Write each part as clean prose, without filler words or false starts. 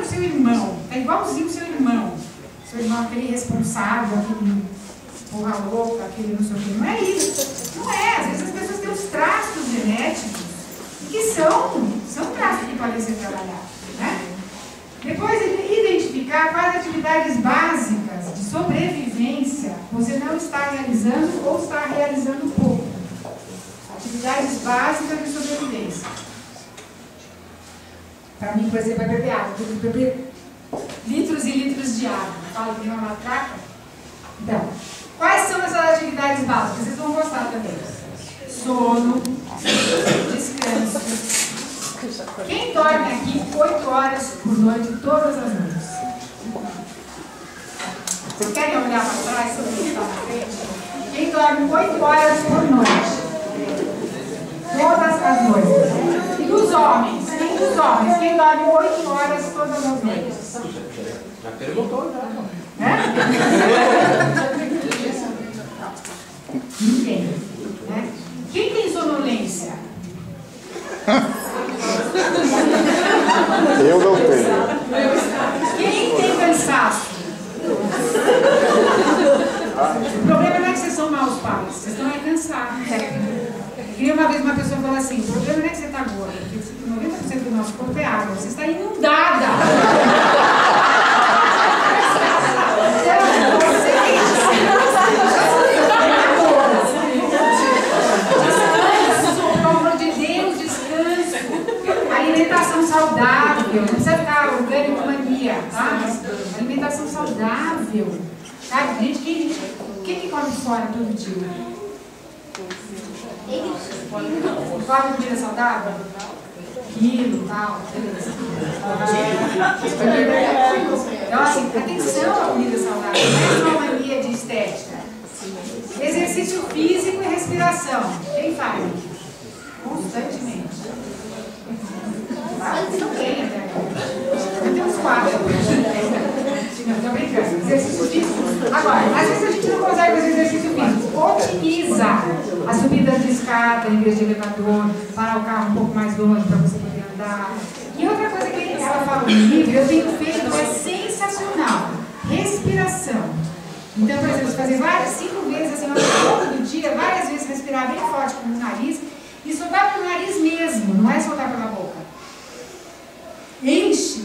no seu irmão, está igualzinho o seu irmão. Seu irmão, aquele irresponsável, aquele porra louca, aquele não sei o que. Não é isso. Não é. Às vezes as pessoas têm os traços genéticos que são traços que podem ser trabalhados. Né? Depois, identificar quais atividades básicas de sobrevivência você não está realizando ou está realizando pouco. Atividades básicas de sobrevivência. Para mim, por exemplo, é beber água. Eu tenho que beber litros e litros de água. Fala que nem uma matraca. Então, quais são essas atividades básicas? Vocês vão gostar também. Sono, descanso. Quem dorme aqui 8 horas por noite, todas as noites? Vocês querem olhar para trás sobre o que está na frente? Quem dorme 8 horas por noite? Todas as noites. E dos homens? Quem dos homens? Quem dorme 8 horas todas as noites? Já perguntou, já. Ninguém. Né? Quem tem sonolência? Eu não tenho. Quem tem cansaço? O problema não é que vocês são maus pais, vocês estão cansados. E uma vez uma pessoa falou assim, o problema não é que você está gorda, porque 90% do nosso corpo é água, você está inundada. Descanso, pelo amor de Deus, descanso. Alimentação saudável, não precisa ficar orgânico-mania, tá? Alimentação saudável. Sabe, gente, o que come fora todo dia? Come comida saudável? Quilo, tal, beleza. Então, assim, atenção à comida saudável, não é uma mania de estética. Exercício físico e respiração. Quem faz? Constantemente. Não tem até agora. Eu tenho uns 4. Não, estou brincando. Exercício físico. Agora, às vezes a gente não consegue fazer exercício físico. Otimiza a subida de escada em vez de elevador, parar o carro um pouco mais longe para você poder andar. E outra coisa que ela fala no livro, eu tenho feito, é sensacional. Respiração. Então, por exemplo, fazer 5 vezes assim, ao longo do dia, várias vezes respirar bem forte pelo nariz e soltar pelo nariz mesmo, não é soltar pela boca. Enche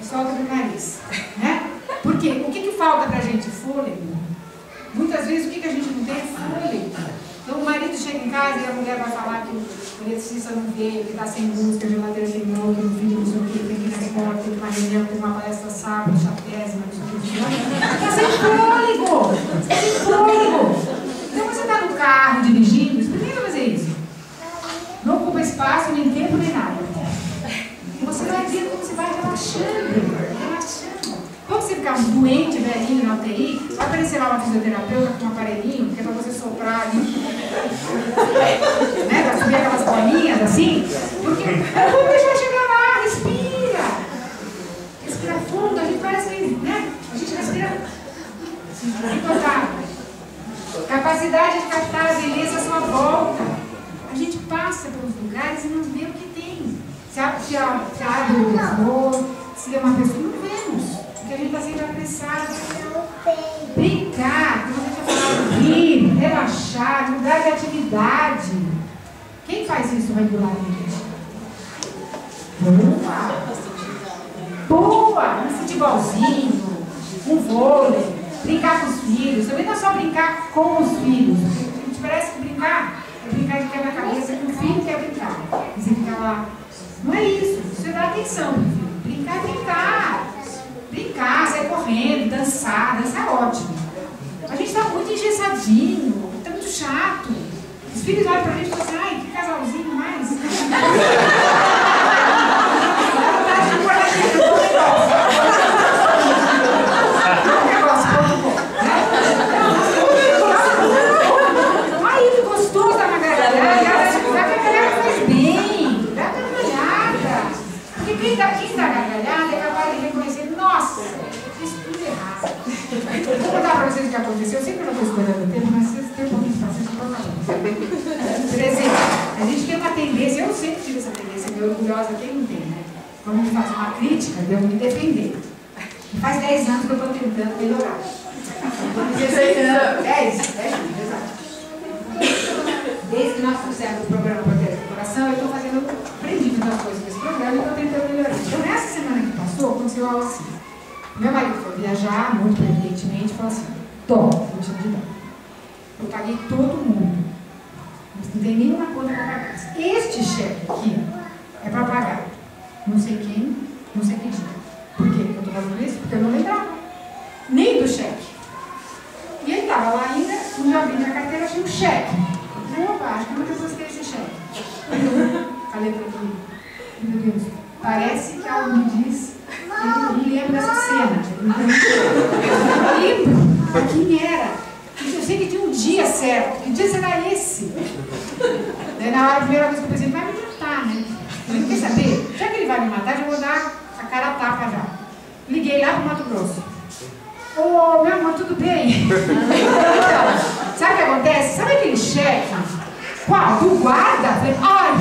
e solta pelo nariz. Né? Porque o que falta pra gente? Fôlego. Muitas vezes o que a gente não tem é fôlego. Então o marido chega em casa e a mulher vai falar que o eletricista não veio, que está sem luz, que a geladeira queimou, que o filho não sei o que, tem que ir na escola, tem uma reunião, tem uma palestra sábado, chatésima, não sei o que. Está sem fôlego! Está sem fôlego! Então você está no carro dirigindo, experimenta fazer isso. Não ocupa espaço, nem tempo, nem nada. Você vai ver como você vai relaxando. Quando você ficar um doente, velhinho na UTI, vai aparecer lá uma fisioterapeuta com um aparelhinho, que é para você soprar ali, né? Para subir aquelas bolinhas assim, porque como deixa eu chegar lá, respira. Respira fundo, a gente parece que, né? A gente respira incotável. Capacidade de captar a beleza à sua volta. A gente passa pelos lugares e não vê o que tem. Se abre o amor, se é uma pessoa, não vemos. Porque a gente está sempre apressado. Brincar, como a gente já falou, rir, relaxar, mudar de atividade. Quem faz isso regularmente? Boa! Um futebolzinho, um vôlei, brincar com os filhos. Também não é só brincar com os filhos. A gente parece que brincar é brincar de quebra-cabeça, que o filho quer brincar. Você fica lá. Não é isso. Você dá atenção, meu filho. Brincar é brincar. Brincar, sair correndo, dançar é ótimo. A gente está muito engessadinho, está muito chato. Os filhos olham pra gente e falam assim, ai, que casalzinho mais. Aí ele gostoso da gargalhada, a gargalhada faz bem, dá gargalhada. Porque quem dá gargalhada é capaz de reconhecer, nossa, fiz tudo errado. Vou contar para vocês o que aconteceu. Eu sempre não estou esperando o tempo, mas vocês têm um pouquinho de paciência para falar. Por exemplo, a gente tem uma tendência, eu sempre tive essa tendência, meio orgulhosa, quem não tem, né? Vamos fazer uma crítica, devo me defender. E faz 10 anos que eu estou tentando melhorar. 16 anos. 10 anos, exato. Desde que nós trouxemos o programa Porteiras do Coração, eu estou aprendi muitas coisas desse programa e estou tentando melhorar. Então, nessa semana que passou, aconteceu algo assim. Meu marido foi viajar, muito evidentemente, e falou assim: toma, vou te ajudar. Eu paguei todo mundo. Não tem nenhuma conta para pagar. Este cheque aqui é para pagar. Não sei quem, não sei que dia. Por quê? Eu estou fazendo isso? Porque eu não lembrava. Nem do cheque. E ele estava lá ainda, quando eu abri minha carteira, tinha um cheque. Opa, acho que eu não depositei esse cheque. Falei para ele: meu Deus, parece que algo me diz. Eu não lembro dessa cena. Eu lembro para quem era. Eu sei que tinha um dia certo. Que dia será esse? Daí, na hora, a primeira vez que eu pensei, vai me matar, né? Eu não quer saber? Já que ele vai me matar, já vou dar a cara a tapa já. Liguei lá pro Mato Grosso. Ô, meu amor, tudo bem? Então, sabe o que acontece? Sabe aquele cheque? Qual? Do guarda? Falei, ai!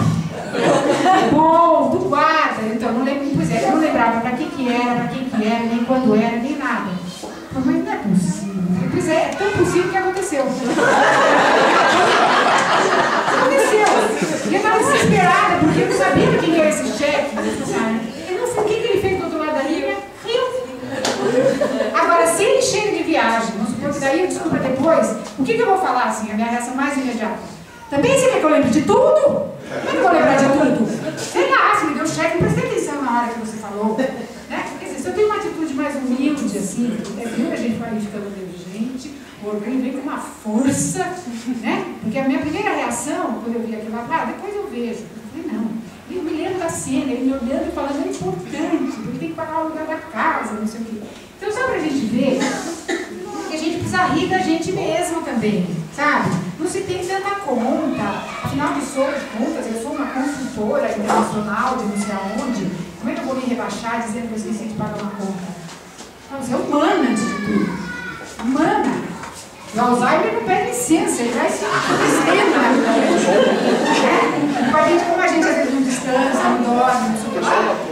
Bom, do guarda. Então, não lembro, pois é, eu não lembrava para que era, para quem que era, nem quando era, nem nada. Mas não é possível. Pois é tão possível que aconteceu. Aconteceu. E eu estava desesperada, porque eu não sabia de quem era esse cheque. Eu não sei o que ele fez do outro lado da linha. Agora, se ele chega de viagem, vamos supor que daí eu descubra depois, o que eu vou falar assim, a minha reação mais imediata? Também você quer que eu lembre de tudo? Como é que eu vou lembrar de tudo? Sei lá, se me deu cheque, não prestei atenção na hora que você falou. Né? Quer dizer, se eu tenho uma atitude mais humilde, assim, muita gente vai ficando negligente, o orgulho vem com uma força, né? Porque a minha primeira reação, quando eu vi aquilo lá, depois eu vejo. Eu falei, não. Eu me lembro da cena, ele me olhando e falando, é importante, porque tem que pagar o aluguel da casa, não sei o quê. Então, só pra gente ver que a gente precisa rir da gente mesmo também, sabe? Não se tem tanta conta, afinal de contas, eu sou uma consultora internacional de não sei aonde, como é que eu vou me rebaixar dizendo que eu esqueci de pagar uma conta? Não, você é humana antes de tudo. Humana. O Alzheimer não pede licença, ele vai se acontecendo na vida dele. Com a gente, como a gente às vezes não descansa, não dorme, não sei o que,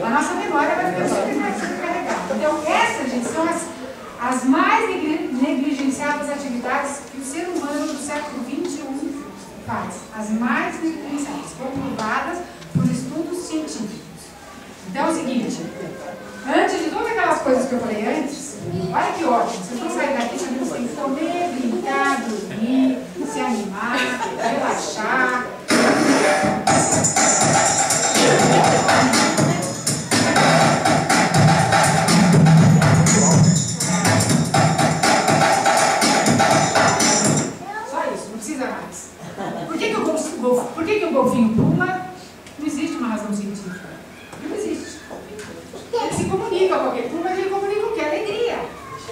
a nossa memória vai ficando sempre carregada. Então, essas, gente, são as mais negligenciadas atividades que o ser humano do século XXI faz. As mais negligenciadas, comprovadas por estudos científicos. Então, é o seguinte, antes de todas aquelas coisas que eu falei antes, olha que ótimo, vocês vão sair daqui sabendo que tem que comer, brincar, dormir, se animar, relaxar. Só isso, não precisa mais. Por que o golfinho pula? Não existe uma razão científica. Não existe. Ele se comunica com aquele pula, mas ele comunica o quê? Alegria.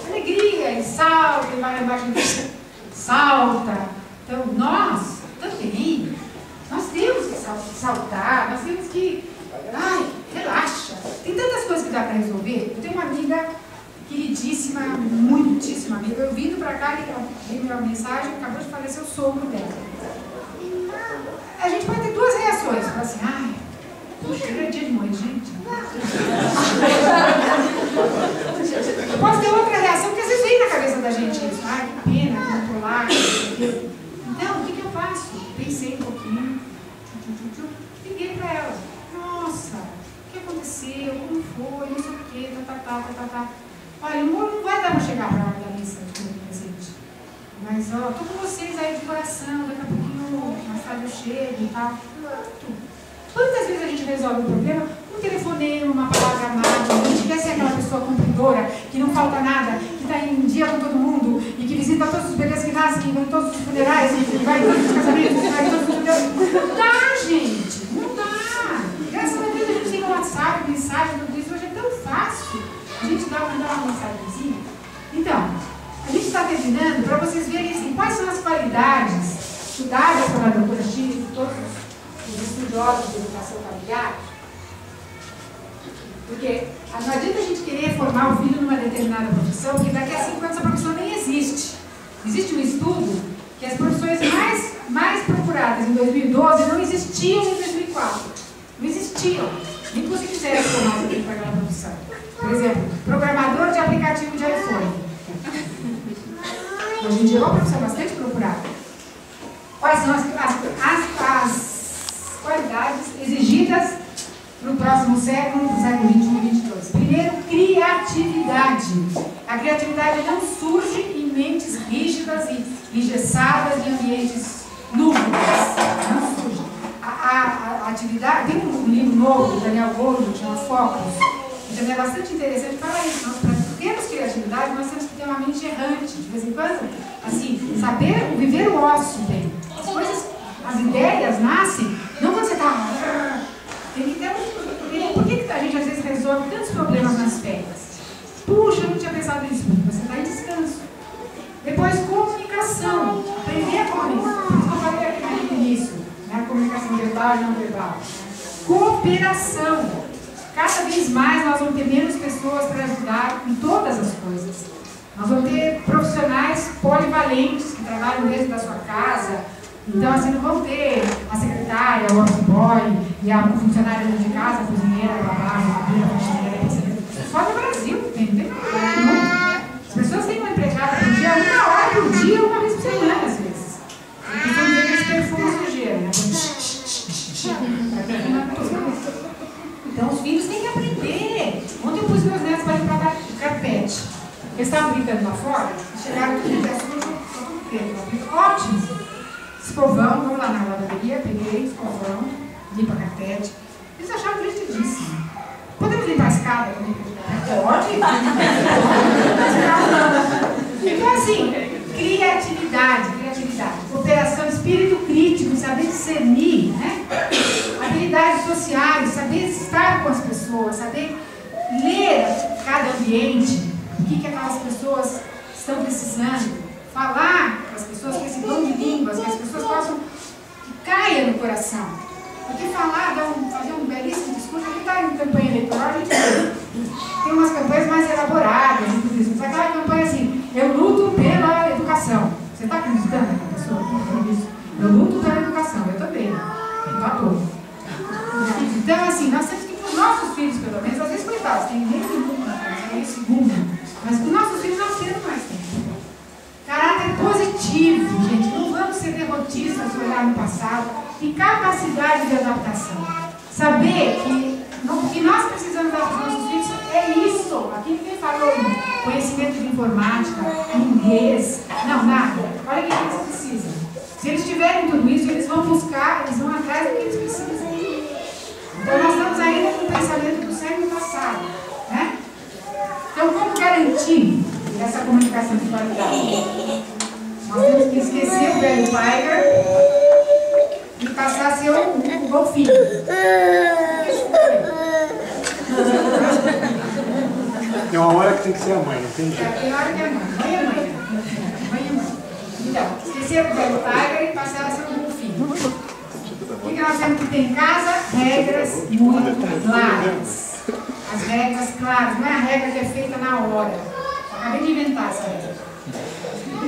Alegria, ele salta, ele vai lá embaixo, salta. Então, nós também, nós temos que saltar, nós temos que, relaxa. Tem tantas coisas que dá para resolver. Eu tenho uma amiga queridíssima, muitíssima amiga, eu vindo para cá, e vi minha mensagem, acabou de falecer o sogro dela. A gente pode ter duas reações, falar assim, puxa, é dia de morrer, gente. Pode ter outra reação, que às vezes vem na cabeça da gente isso. Que pena, controlar, então, o que eu faço? Pensei um pouquinho, liguei para ela. Nossa, o que aconteceu? Como foi? Não sei o quê, tá. Olha, não vai dar para chegar para a hora da missa de presente. Mas, tô com vocês aí de coração, daqui a pouquinho, mais tarde eu chego e tal. Quantas vezes a gente resolve o problema? Um telefonema, uma palavra amada, se tivesse aquela pessoa cumpridora, que não falta nada, que está em dia com todo mundo, e que visita todos os bebês que nascem, que vai em todos os funerais, e vai em todos os casamentos, vai em todos os funerais. Não dá, gente! Não dá! Graças a Deus a gente tem o WhatsApp, mensagem, tudo isso, hoje é tão fácil. A gente mandar uma mensagenzinha. Então, a gente está terminando para vocês verem assim, quais são as qualidades estudadas pela doutora X, todos os estudiosos de educação familiar. Porque não adianta a gente querer formar o filho numa determinada profissão, porque daqui a 5 anos a profissão nem existe. Existe um estudo que as profissões mais procuradas em 2012 não existiam em 2004. Não existiam. Nem que você quisesse formar alguém para aquela profissão. Por exemplo, programador de aplicativo de iPhone. Hoje em dia é uma profissão bastante procurada. Quais são as qualidades exigidas no próximo século, no século XXI e XXII? Primeiro, criatividade. A criatividade não surge em mentes rígidas e engessadas em ambientes lúgubres. Não surge. A atividade, tem um livro novo do Daniel Goleman, que chama Focus, que também é bastante interessante. Fala isso, nós, para termos criatividade, nós temos que ter uma mente errante, de vez em quando, assim, saber viver o ócio bem. As coisas, as ideias nascem, não quando você está... Tem que ter um... Por que a gente às vezes resolve tantos problemas nas férias? Puxa, eu não tinha pensado nisso, você está em descanso. Depois, comunicação. Aprender a comunicar. Por isso que eu falei aqui no início, né? Comunicação verbal e não verbal. Cooperação. Cada vez mais nós vamos ter menos pessoas para ajudar em todas as coisas. Nós vamos ter profissionais polivalentes que trabalham dentro da sua casa. Então, assim, não vão ter a secretária, o office boy e a funcionária de casa, a cozinheira, a babá, a cabelo, a faxineira, só no Brasil, tem as pessoas têm uma empregada por dia, 1 hora por dia, 1 vez por semana, às vezes. Então, eles perfumam sujeira, né? Então, os filhos têm que aprender. Ontem eu pus meus netos para limpar carpete. Eles estavam brincando lá fora, chegaram aqui no pé sujo, ótimo. Escovão, vamos lá na lavanderia, peguei escovão, limpa carpete. Eles acharam divertidíssimo. Podemos limpar a escada também? Pode. Então, assim, criatividade. Cooperação, espírito crítico, saber discernir, né? Habilidades sociais, saber estar com as pessoas, saber ler cada ambiente, o que aquelas pessoas estão precisando. Falar para as pessoas com esse dom de línguas, que as pessoas possam que caia no coração. Porque falar, fazer um belíssimo discurso, a gente está em campanha eleitoral, a gente tem umas campanhas mais elaboradas, mas aquela campanha assim, eu luto pela educação. Você está acreditando naquela pessoa? Eu luto pela educação, eu também. Eu adoro. Então, assim, nós temos que ir para os nossos filhos, pelo menos, às vezes, coitados, tem meio segundo, mas com os nossos filhos nós temos mais tempo. Caráter positivo, gente. Não vamos ser derrotistas, olhar no passado. E capacidade de adaptação. Saber que o que nós precisamos dar para os nossos filhos é isso. Aqui ninguém falou em conhecimento de informática, inglês. Não, nada. Olha o que eles precisam. Se eles tiverem tudo isso, eles vão buscar, eles vão atrás do que eles precisam. Então nós estamos ainda com o pensamento do século passado. Né? Então, como garantir essa comunicação de qualidade? Nós temos que esquecer o velho Tiger e passar a ser o golfinho. Tem uma hora que tem que ser a mãe, não tem jeito. Tem hora que é mãe. Mãe é mãe. Mãe é mãe. Então, esquecer o velho Tiger e passar a ser o golfinho. O que nós temos que ter em casa? Regras muito claras. As regras claras, não é a regra que é feita na hora. Acabei de inventar essa regra.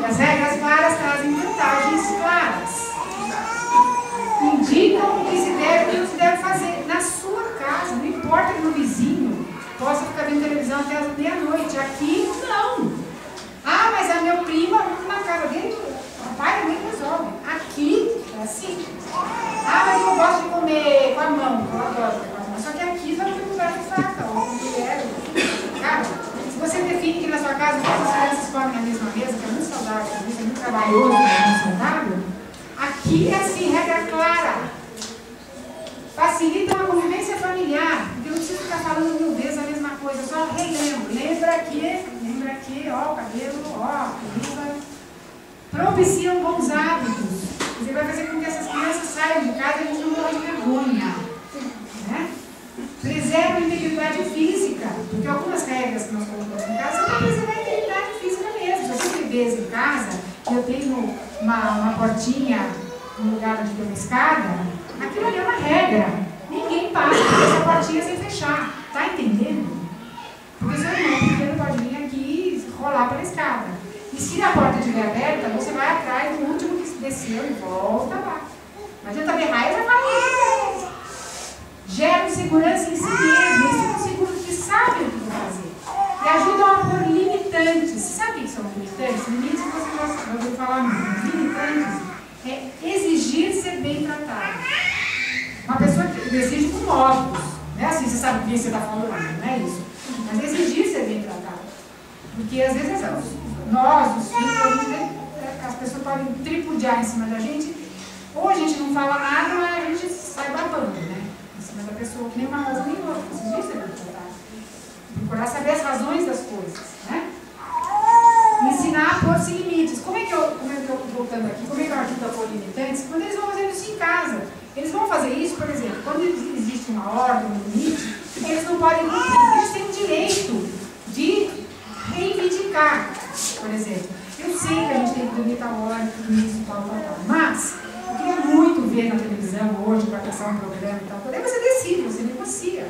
As regras claras trazem vantagens claras. Indicam o que se deve e o que não se deve fazer na sua casa. Não importa que no vizinho possa ficar vendo televisão até as meia-noite. Aqui, não. Ah, mas a meu primo, na casa dele, o pai e a mãe resolve. Aqui, é assim. Ah, mas eu gosto de comer com a mão. Eu adoro comer com a mão. Só que aqui vai ter lugar de faca, ou com colher. Cara, se você define que na sua casa todas as crianças comem na mesma mesa, que é muito saudável, é muito trabalhoso, é muito saudável, aqui é assim, regra clara. Facilita uma convivência familiar, porque eu não preciso ficar falando 1000 vezes a mesma coisa, só relembro. Lembra aqui, ó, o cabelo, ó, a camisa. Propiciam bons hábitos. Você vai fazer com que essas crianças saiam de casa e a gente não morre de vergonha. Né? Preserva a integridade física, porque algumas regras que nós colocamos em casa são para preservar a integridade física mesmo. Se eu tenho bebês em casa, eu tenho uma portinha no lugar onde tem uma escada, aquilo ali é uma regra. Ninguém passa por essa portinha sem fechar. Está entendendo? Porque seu irmão pequeno pode vir aqui e rolar pela escada. E se a porta estiver aberta, você vai atrás do último que desceu e volta lá. Não adianta berrar e vai falar. geram segurança em si mesmo, eles ficam seguros que sabem o que vão fazer. E ajudam a pôr limitantes. Você sabe o que são limitantes? Limites que você vai ouvir falar muito. Limitantes é exigir ser bem tratado. Uma pessoa que exige com modos. Não é assim, você sabe o que você está falando, não é isso. Mas exigir ser bem tratado. Porque às vezes nós, os filhos, as pessoas podem tripudiar em cima da gente, ou a gente não fala nada, ou a gente sai babando, né? Em cima da pessoa, que nem uma razão nem outra. Exigir ser bem tratado. Procurar saber as razões das coisas, né? Ensinar a pôr-se limites. Como é que eu voltando aqui, como é que eu ajudo a pôr limitantes? Quando eles vão fazendo isso em casa. Eles vão fazer isso, por exemplo, quando existe uma ordem, um limite, eles não podem cumprir. Eles têm o direito de reivindicar, por exemplo. Eu sei que a gente tem que dormir tal hora, tudo isso, tal. Mas, eu queria muito ver na televisão hoje, para passar um programa e tal. Daí você decide, você negocia.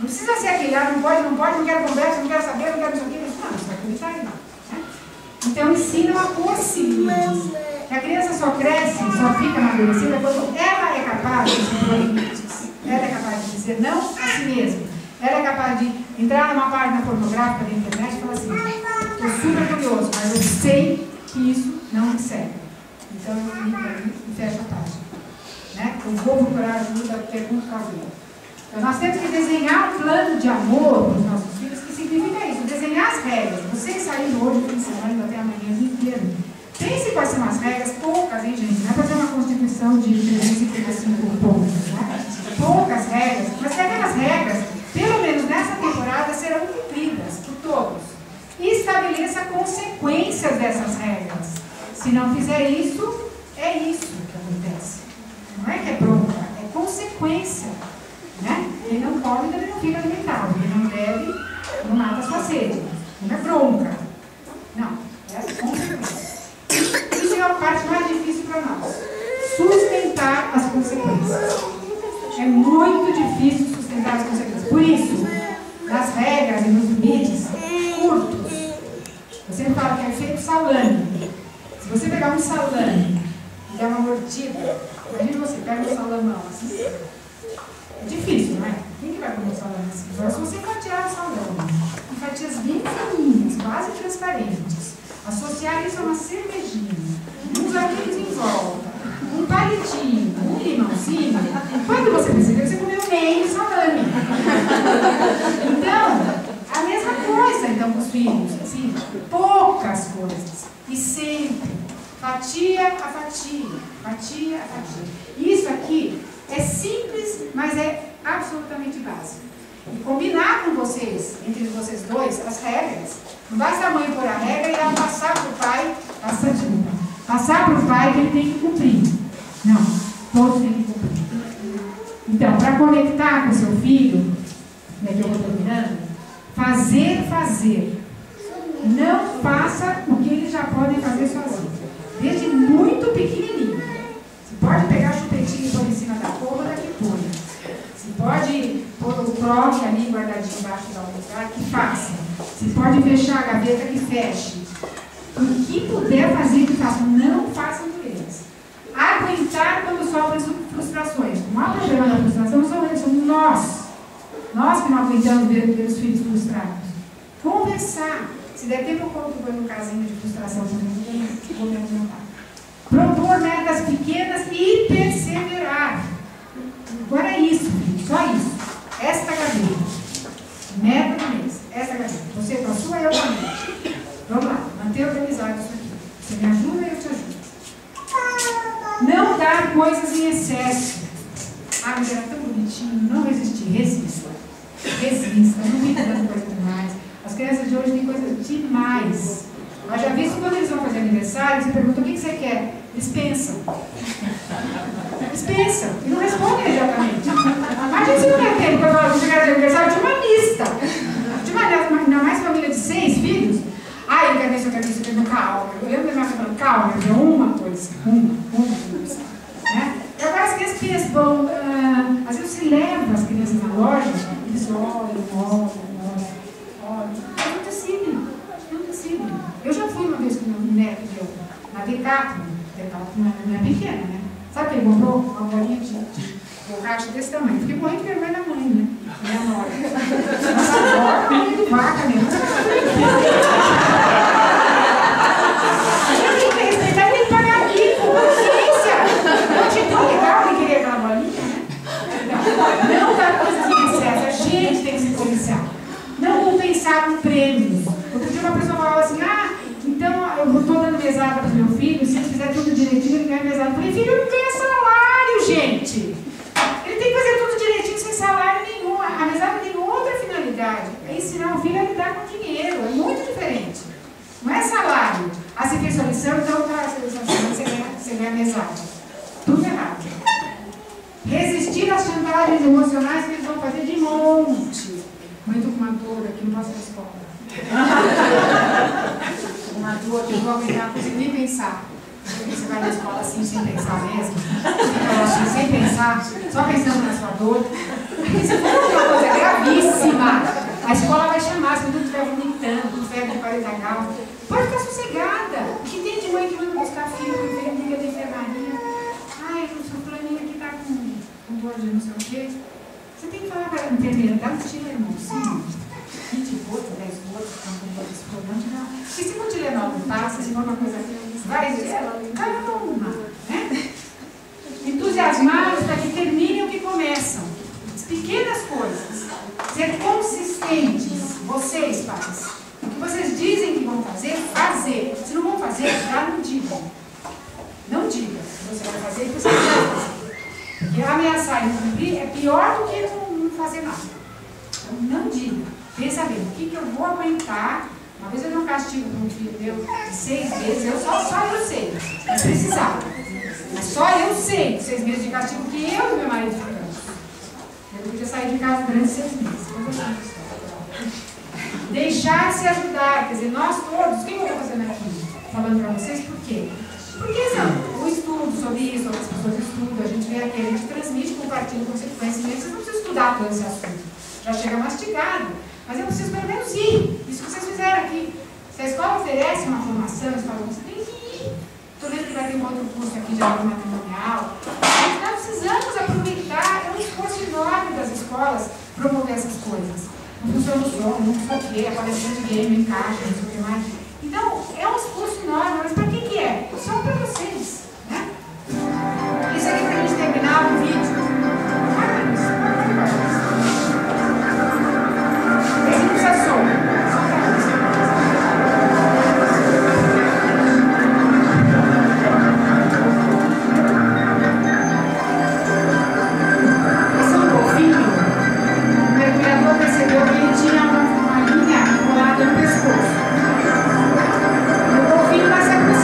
Não precisa ser aquele, não pode, não quero conversa, não quero saber, não quero isso aqui. Não, isso aqui não está aí, não. Né? Então, ensinam a pôr-se limites. Que a criança só cresce, só fica amadurecida quando ela é capaz de se pôr limites. Ela é capaz de dizer não a si mesma. Ela é capaz de entrar numa página pornográfica da internet e falar assim: estou super curioso, mas eu sei que isso não me serve. Então eu clico ali e fecho a página. Né? Eu vou procurar ajuda, pergunto para alguém. Então nós temos que desenhar um plano de amor para os nossos filhos, que significa isso, desenhar as regras. Vocês saíram hoje, fim de semana, até amanhã o dia inteiro. Pense quais são as regras, poucas, hein, gente? Não é fazer uma constituição de 355 pontos, né? Poucas regras, mas aquelas regras, pelo menos nessa temporada, serão cumpridas por todos. E estabeleça consequências dessas regras. Se não fizer isso, é isso que acontece. Não é que é bronca, é consequência. Né? Ele não come, ele não fica alimentado. Ele não bebe, não mata a sua sede. Não é bronca. Não, é a consequência. Isso é a parte mais difícil para nós. Sustentar as consequências. É muito difícil sustentar as consequências. Por isso, nas regras e nos limites curtos, você fala que é feito salame. Se você pegar um salame e der uma mordida, imagina você pega um salamão assim. É difícil, não é? Quem que vai comer um salame assim? Agora, se você fatiar o salame em fatias bem fininhas, quase transparentes, associar isso a uma cervejinha, uns amigos em volta, um palitinho, um limãozinho, quando você perceber, você comeu meio salame. Então, a mesma coisa então com os filhos, assim, poucas coisas. E sempre, fatia a fatia, fatia a fatia. Isso aqui é simples, mas é absolutamente básico. E combinar com vocês, entre vocês dois, as regras. Não basta a mãe pôr a regra e ela passar para o pai, passar para o pai que ele tem que cumprir. Não, todos têm que cumprir. Então, para conectar com seu filho, né, que eu vou terminando, fazer. Não faça o que eles já podem fazer sozinhos. Desde muito pequenininho. Você pode pegar a chupetinha e pôr em cima da cômoda, que põe. Você pode pôr o croque ali guardadinho embaixo da almofada, que faça. Você pode fechar a gaveta, que feche. O que puder fazer, que faça. Não façam por eles. Aguentar quando sofrem frustrações. O maior problema da frustração não são eles, somos nós. Nós que não aguentamos ver os filhos frustrados. Conversar. Se der tempo, eu conto no casinho de frustração também, vou me adiantar. Propor metas pequenas e perseverar. Agora é isso, filho, só isso. Esta gaveta. Meta do mês. Esta gaveta. Você com a sua, eu com a minha. Vamos lá, manter organizado isso aqui. Você me ajuda e eu te ajudo. Não dar coisas em excesso. Ah, mas era tão bonitinho, não resistir. Resista. Não fica dando coisa demais. As crianças de hoje têm coisa demais. Eu já vi isso quando eles vão fazer aniversário, você pergunta o que você quer. Eles pensam. E não respondem imediatamente. Imagina se não é tempo, quando eu chegar no aniversário, tinha uma lista. Ainda mais família de 6 filhos. Ah, eu quero isso, eu quero calma. Eu lembro da minha mãe falando, calma, eu uma coisa. Né? E agora as crianças pensam, às vezes você leva as crianças na loja, eles olham. Não é possível. Eu já fui uma vez com o meu neto na Decathlon, não é pequena, né? Sabe o que ele comprou? Uma bolinha de Borracha desse tamanho. Fiquei morrendo de vergonha da mãe, né? Minha nora. Nossa avó, mãe de vaca mesmo. Eu tenho que respeitar e tem que pagar mico, paciência. Eu achei tão legal que queria aquela bolinha, né? Não dar coisas em excesso. A gente tem que se policiar. Não compensar com prêmios. Outro dia uma pessoa falava assim, então eu estou dando mesada para o meu filho, se ele fizer tudo direitinho, ele ganha mesada. Eu falei, filho, não ganha salário, gente. Ele tem que fazer tudo direitinho sem salário nenhum. A mesada tem outra finalidade. É ensinar o filho a lidar com dinheiro. É muito diferente. Não é salário. Você fez sua lição, então você ganha mesada. Tudo errado. Resistir às chantagens emocionais que eles vão fazer de monte. Mãe, estou com uma dor aqui, não posso ir à escola. Uma dor que eu vou aguentar, não consigo nem pensar. Você vai na escola assim, sem pensar mesmo. Fica assim, sem pensar, só pensando na sua dor. Porque se for uma coisa gravíssima, a escola vai chamar, se tudo estiver vomitando, com febre de 40 graus. Pode ficar sossegada. O que tem de mãe que manda buscar filho, que vem liga da enfermaria? Ai, o seu planinho aqui está com dor de não sei o quê. Você tem que falar para a enfermeira, dá um Tilenol, sim. 20 gotas, 10 gotas, com esse problema. E se for Tilenol não passa, se for uma coisa vai calma, né? Entusiasmados para que terminem o que começam. As pequenas coisas. Ser consistentes. Vocês, pais. O que vocês dizem que vão fazer, fazer. Se não vão fazer, já não digam. Não diga que você vai fazer e que você não vai fazer. Porque ameaçar e não cumprir é pior do que não fazer nada. Então, não diga. Pensa bem, o que eu vou aguentar. Uma vez eu dei um castigo para um filho meu de 6 meses, só eu sei, mas precisava. Mas só eu sei, 6 meses de castigo que eu e meu marido ficamos. Eu podia sair de casa durante 6 meses. Deixar-se ajudar, quer dizer, nós todos, o que eu estou fazendo aqui? Falando para vocês, por quê? Porque não, o estudo sobre isso, outras pessoas estudam, a gente vem aqui, a gente transmite, compartilha consequências, vocês não precisam estudar todo esse assunto, já chega mastigado. Mas eu preciso pelo menos ir. Isso que vocês fizeram aqui. Se a escola oferece uma formação, a escola você tem que ir. Estou vendo que vai ter um outro curso aqui de aula matrimonial. Mas nós precisamos aproveitar. É um esforço enorme das escolas promover essas coisas. Não funciona o som, não sei o quê, a palestra de game em caixa, não sei o que mais. Então, é um esforço enorme. Mas para que é? Só para vocês. Né? Isso aqui para a gente terminar o vídeo. O golfinho passa por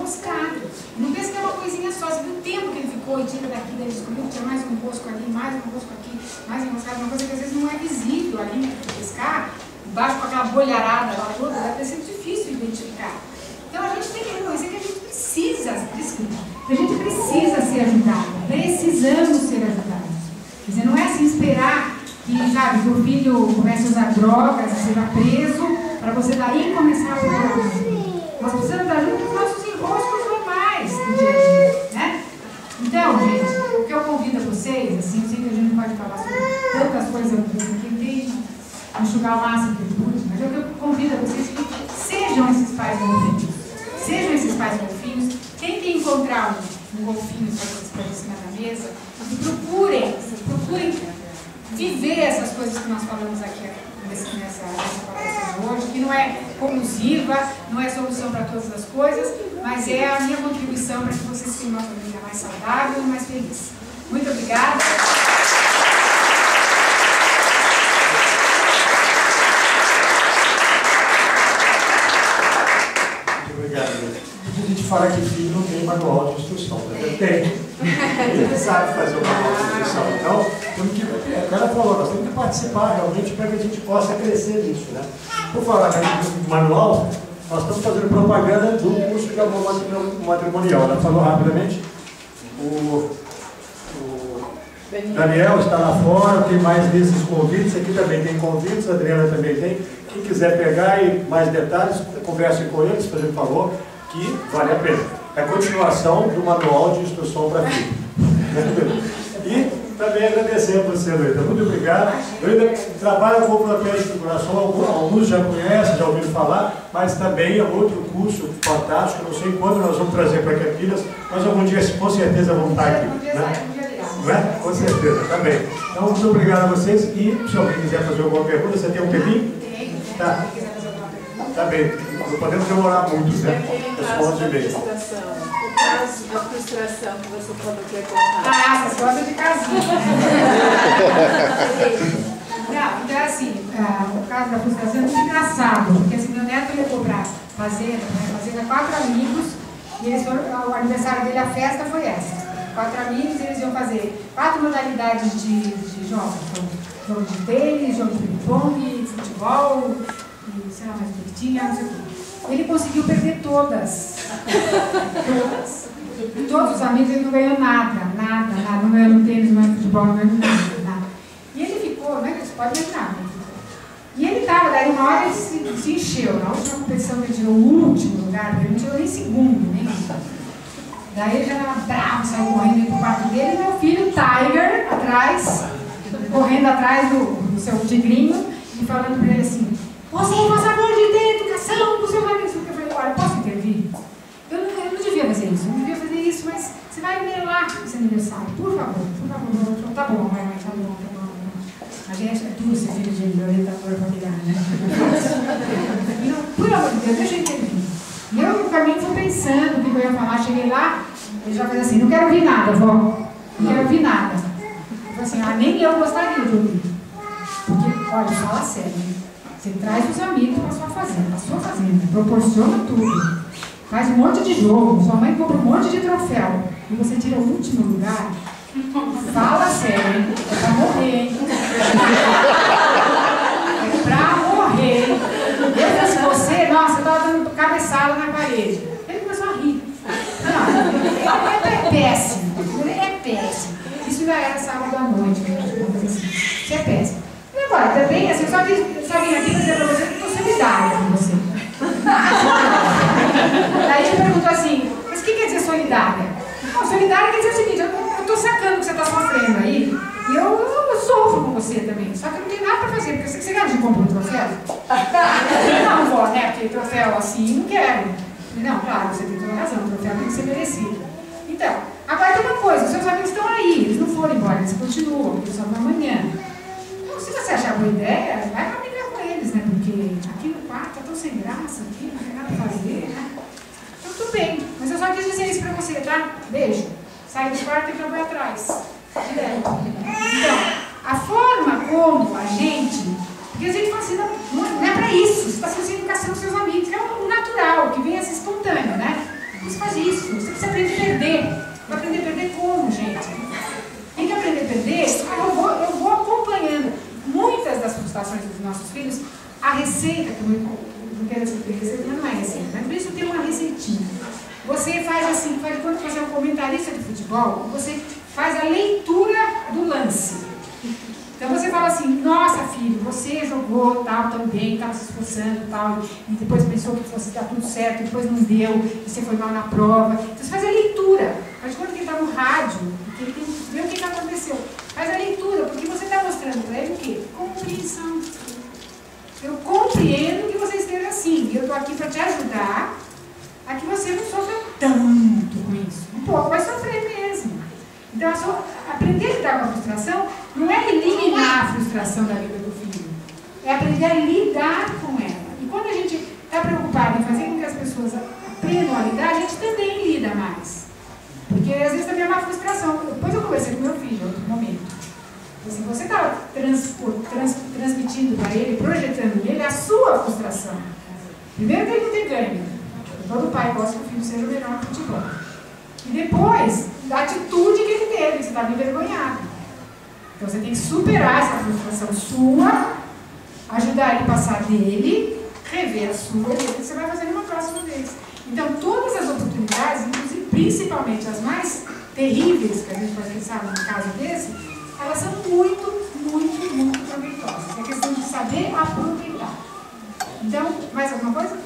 enroscado. Não pensa que é uma coisinha só. Você viu o tempo que ele ficou e tira daqui, daí descobriu que tinha mais um rosco ali, mais um rosco aqui, mais enroscado. Uma coisa que às vezes não é visível ali para pescar, embaixo com aquela bolharada lá toda, deve ter sido difícil identificar. Então a gente tem que reconhecer que a gente precisa ser ajudado. Precisamos ser ajudados. Quer dizer, não é assim esperar que, sabe, seu filho comece a usar drogas, seja preso, para você daí começar a procurar. Nós precisamos da ajuda dos nossos enroscos normais do dia a dia, né? Então, gente, o que eu convido a vocês, assim, eu sei que a gente não pode falar sobre tantas coisas aqui, tem enxugar o máximo que pude, mas eu convido a vocês que sejam esses pais golfinhos. Sejam esses pais golfinhos, tentem encontrar um golfinho para em cima da mesa e procurem viver essas coisas que nós falamos aqui nessa palestra hoje, que não é conclusiva, não é solução para todas as coisas, mas é a minha contribuição para que vocês tenham uma família mais saudável e mais feliz. Muito obrigada. Muito obrigado. A gente fala que filho não tem manual de instrução, né? Tem. Ele sabe fazer o manual de instrução. Então, o cara falou, nós temos que participar realmente para que a gente possa crescer nisso, né? Por falar do manual, nós estamos fazendo propaganda do curso de amor matrimonial. Ela falou rapidamente. O Daniel está lá fora, tem mais desses convites, aqui também tem convites, a Adriana também tem. Quem quiser pegar e mais detalhes, conversem com eles, por favor, que vale a pena. É a continuação do manual de instrução para filho. E também agradecer a você, Luísa. Muito obrigado. Eu ainda trabalho com o protesto de circulação, alguns já conhecem, já ouviram falar, mas também é outro curso fantástico. Não sei quando nós vamos trazer para Campinas, mas algum dia com certeza vamos estar aqui. Não é? Com certeza, tá bem. Então, muito obrigado a vocês. E se alguém quiser fazer alguma pergunta, você tem um tempinho? Tá. Tá bem. Não podemos demorar muito, né? Pessoal de meio. A frustração que você falou que ia contar. Ah, vocês gostam de casinha. Não, então assim, o caso da frustração é muito engraçado, porque assim, meu neto levou para fazenda, né? 4 amigos, e eles foram, o aniversário dele, a festa foi essa. 4 amigos, eles iam fazer 4 modalidades de jogos. Então, jogo de tênis, jogo de ping-pong, futebol, e sei lá mais o que tinha, não sei o que. Ele conseguiu perder todas. Todas. E todos os amigos ele não ganhou nada. Não ganhou no tênis, não ganhou no futebol, não ganhou nada. E ele ficou, né? Você pode imaginar, né? E ele estava, daí uma hora ele se encheu. Na última competição ele tirou o último lugar, ele não tirou nem segundo, nem nada. Daí ele já estava bravo, saiu correndo para o quarto dele, e meu filho, Tiger, atrás, correndo atrás do seu tigrinho, e falando para ele assim: você, por favor, de ter educação com seus amigos. Eu falei: olha, posso intervir? Eu não devia fazer isso, mas você vai ver lá esse aniversário, por favor. Tá bom, mãe, tá bom. A gente é tudo ser filho de orientador familiar, né? Não, por amor de Deus, deixa eu intervir. E eu, no caminho, fui pensando o que eu ia falar. Cheguei lá, ele já fez assim: não quero ouvir nada, vó. Não quero ouvir nada. Eu falei assim: nem eu gostaria de ouvir. Porque, olha, fala sério. Você traz os amigos para sua fazenda, proporciona tudo. Faz um monte de jogo, sua mãe compra um monte de troféu. E você tira o último lugar. Fala sério, hein? É pra morrer, hein? É pra morrer. Eu disse: você, nossa, estava dando cabeçada na parede. Ele começou a rir. Não, é péssimo. É péssimo. Isso já era sábado à noite, isso é péssimo. E agora, também, assim, eu só vim aqui para dizer para você que eu estou solidária com você. Daí ele perguntou assim: mas o que quer dizer solidária? Não, solidária quer dizer o seguinte: eu estou sacando que você está sofrendo aí, e eu sofro com você também, só que eu não tenho nada para fazer, porque você quer que compre um troféu? Não, vó, né? Porque troféu assim não quero. Não, claro, você tem toda a razão, o troféu tem que ser merecido. Então, agora tem uma coisa: os seus amigos estão aí, eles não foram embora, eles continuam, eles só vão amanhã. Então, se você achar boa ideia, vai pra brigar com eles, né? Porque aqui no quarto tá tão sem graça, aqui não tem nada a fazer, né? Então, tudo bem, mas eu só quis dizer isso pra você, tá? Beijo. Sai do quarto e já vai atrás. Direto. Então, a forma como a gente. Porque a gente fala assim: não é pra isso, você está fazendo educação com seus amigos, que é o natural, que vem assim espontâneo, né? Você faz isso, você precisa aprender a perder. Vai aprender a perder como, gente? Tem que aprender a perder. Eu vou acompanhando muitas das frustrações dos nossos filhos. A receita, que eu não quero dizer que receita, mas não é receita, mas por isso tem uma receitinha. Você faz assim, quando você é um comentarista de futebol, você faz a leitura do lance. Então você fala assim, nossa filho, você jogou tal, tão bem, estava se esforçando tal, e depois pensou que fosse dar tudo certo, depois não deu, e você foi mal na prova. Então você faz a leitura, faz de conta que ele está no rádio, que ele tem que ver o que aconteceu. Faz a leitura, porque você está mostrando para ele o quê? Compreensão. Eu compreendo que você esteja assim, e eu estou aqui para te ajudar a que você não sofra tanto com isso. Um pouco vai sofrer mesmo. Então, aprender a lidar com a frustração não é eliminar a frustração da vida do filho, é aprender a lidar com ela. E quando a gente está preocupado em fazer com que as pessoas aprendam a lidar, a gente também lida mais. Porque às vezes também é uma frustração. Depois eu conversei com meu filho em outro momento. Assim, você está transmitindo para ele, projetando nele a sua frustração. Primeiro que ele não tem ganho. Todo pai gosta que o filho seja o melhor no futebol. E depois, da atitude que ele teve, que você estava envergonhado. Então você tem que superar essa frustração sua, ajudar ele a passar dele, rever a sua, e você vai fazer uma próxima vez. Então todas as oportunidades, inclusive principalmente as mais terríveis, que a gente pode pensar num caso desse, elas são muito, muito, muito proveitosas. É questão de saber aproveitar. Então, mais alguma coisa?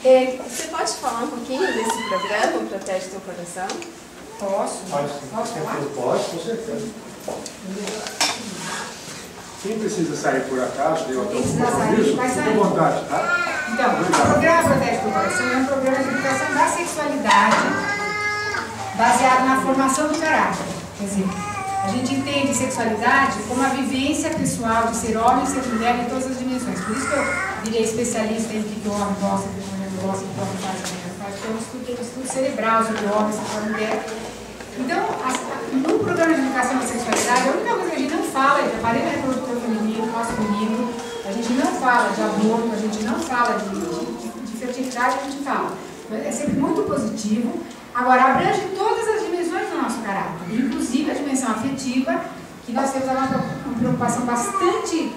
Você pode falar um pouquinho desse programa, Protege Teu Coração? Posso? Posso falar? Pode, com certeza. Quem precisa sair por acaso, eu estou com compromisso, fique à vontade, tá? Então, o programa Protege Teu Coração é um programa de educação da sexualidade baseado na formação do caráter. Quer dizer, a gente entende sexualidade como a vivência pessoal de ser homem e ser mulher em todas as dimensões. Por isso que eu virei especialista em que o homem gosta, que a mulher gosta, que o homem faz, que a mulher faz. Porque é um estudo cerebral sobre o homem, sobre a mulher. Então, no programa de educação da sexualidade, a única coisa que a gente não fala é de aparelho reprodutor feminino, masculino, a gente não fala de aborto, a gente não fala de fertilidade, a gente fala. É sempre muito positivo. Agora, abrange todas as dimensões do nosso caráter, inclusive a dimensão afetiva, que nós temos uma preocupação bastante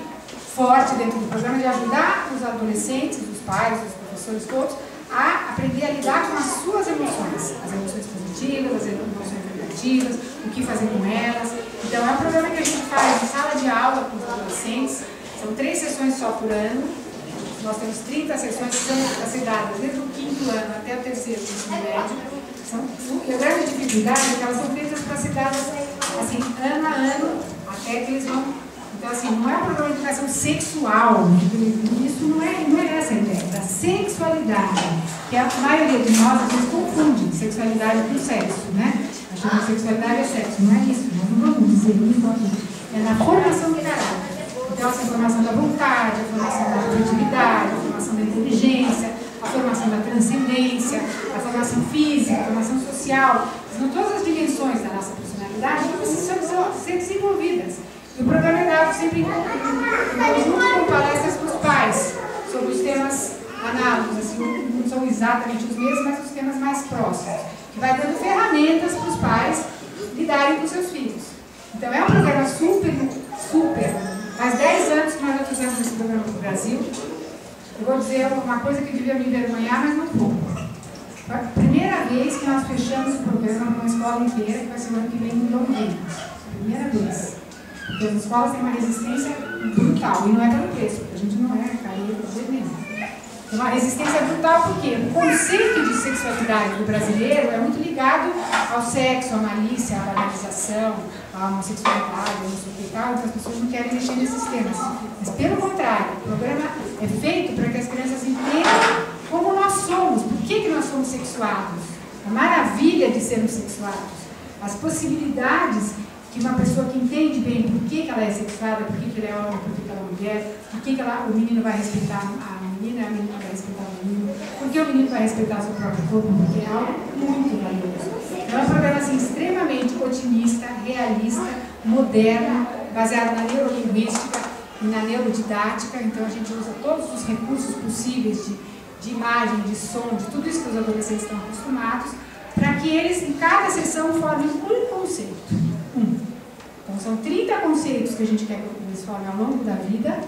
forte dentro do programa de ajudar os adolescentes, os pais, os professores todos, a aprender a lidar com as suas emoções. As emoções positivas, as emoções negativas, o que fazer com elas. Então, é um programa que a gente faz em sala de aula com os adolescentes. São 3 sessões só por ano. Nós temos 30 sessões que são a ser dadas desde o 5º ano até o 3º do ensino médio. E a grande dificuldade é que elas são feitas para ser dadas assim, ano a ano, até que eles vão. Então, assim, não é um programa de educação sexual, isso não é essa a ideia, da sexualidade, que a maioria de nós às vezes confunde sexualidade com sexo, né? Achando que sexualidade é sexo, não é isso, nós não vamos dizer isso aqui. É na formação do caráter. Então, essa formação da vontade, a formação da afetividade, a formação da inteligência, a formação da transcendência, a formação física, a formação social, são todas as dimensões da nossa personalidade que precisam ser desenvolvidas. E o programa é dado sempre junto com palestras para os pais, sobre os temas análogos, assim, não são exatamente os mesmos, mas os temas mais próximos, que vai dando ferramentas para os pais lidarem com seus filhos. Então é um programa super, faz 10 anos que nós já fizemos esse programa no Brasil. Eu vou dizer uma coisa que devia me envergonhar, mas não vou. Foi a primeira vez que nós fechamos o programa numa escola inteira, que vai ser o ano que vem em novembro. Primeira vez. Porque as escolas têm uma resistência brutal, e não é pelo preço, porque a gente não é careta de jeito nenhum. Tem uma resistência brutal porque o conceito de sexualidade do brasileiro é muito ligado ao sexo, à malícia, à banalização, à homossexualidade, não sei o que e tal, então as pessoas não querem mexer nesses temas. Mas pelo contrário, o programa é feito para que as crianças entendam como nós somos, por que nós somos sexuados, a maravilha de sermos sexuados, as possibilidades que uma pessoa que entende bem por que ela é sexuada, por que ele é homem, por que ela é mulher, por que o menino vai respeitar a menina vai respeitar o menino, por que o menino vai respeitar o seu próprio corpo, porque é algo muito valioso. É um programa assim, extremamente otimista, realista, moderno, baseado na neurolinguística e na neurodidática, então a gente usa todos os recursos possíveis de imagem, de som, de tudo isso que os adolescentes estão acostumados, para que eles, em cada sessão, formem um conceito. Então, são 30 conceitos que a gente quer que eles formem ao longo da vida,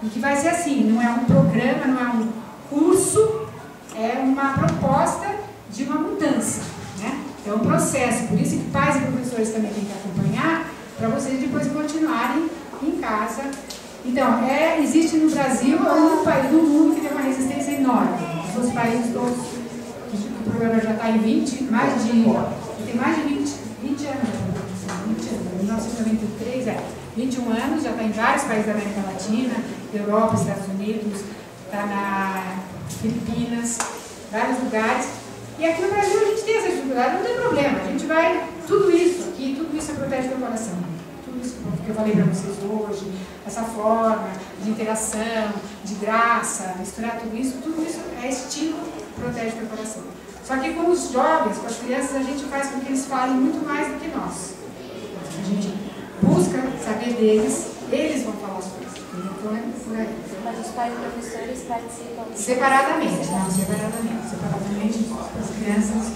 e que vai ser assim, não é um programa, não é um curso, é uma proposta de uma mudança, né? É um processo, por isso que pais e professores também têm que acompanhar, para vocês depois continuarem em casa. Então, existe no Brasil o único país do mundo que tem uma resistência enorme. Os outros países todos, o programa já está em tem mais de 20 anos. 1993, 21 anos, já está em vários países da América Latina, Europa, Estados Unidos, está na Filipinas, vários lugares. E aqui no Brasil a gente tem essa dificuldade, não tem problema, a gente vai, tudo isso aqui, tudo isso protege o coração. Tudo isso que eu falei para vocês hoje, essa forma de interação, de graça, misturar tudo isso é estímulo que protege o coração. Só que com os jovens, com as crianças, a gente faz com que eles falem muito mais do que nós. A gente busca saber deles, eles vão falar as coisas. Então é por aí. Mas os pais e professores participam? Separadamente, não, separadamente as crianças,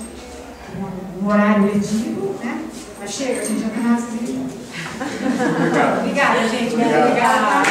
no horário letivo, né? Mas chega, a gente já está na nossa. Obrigada, gente. Obrigada.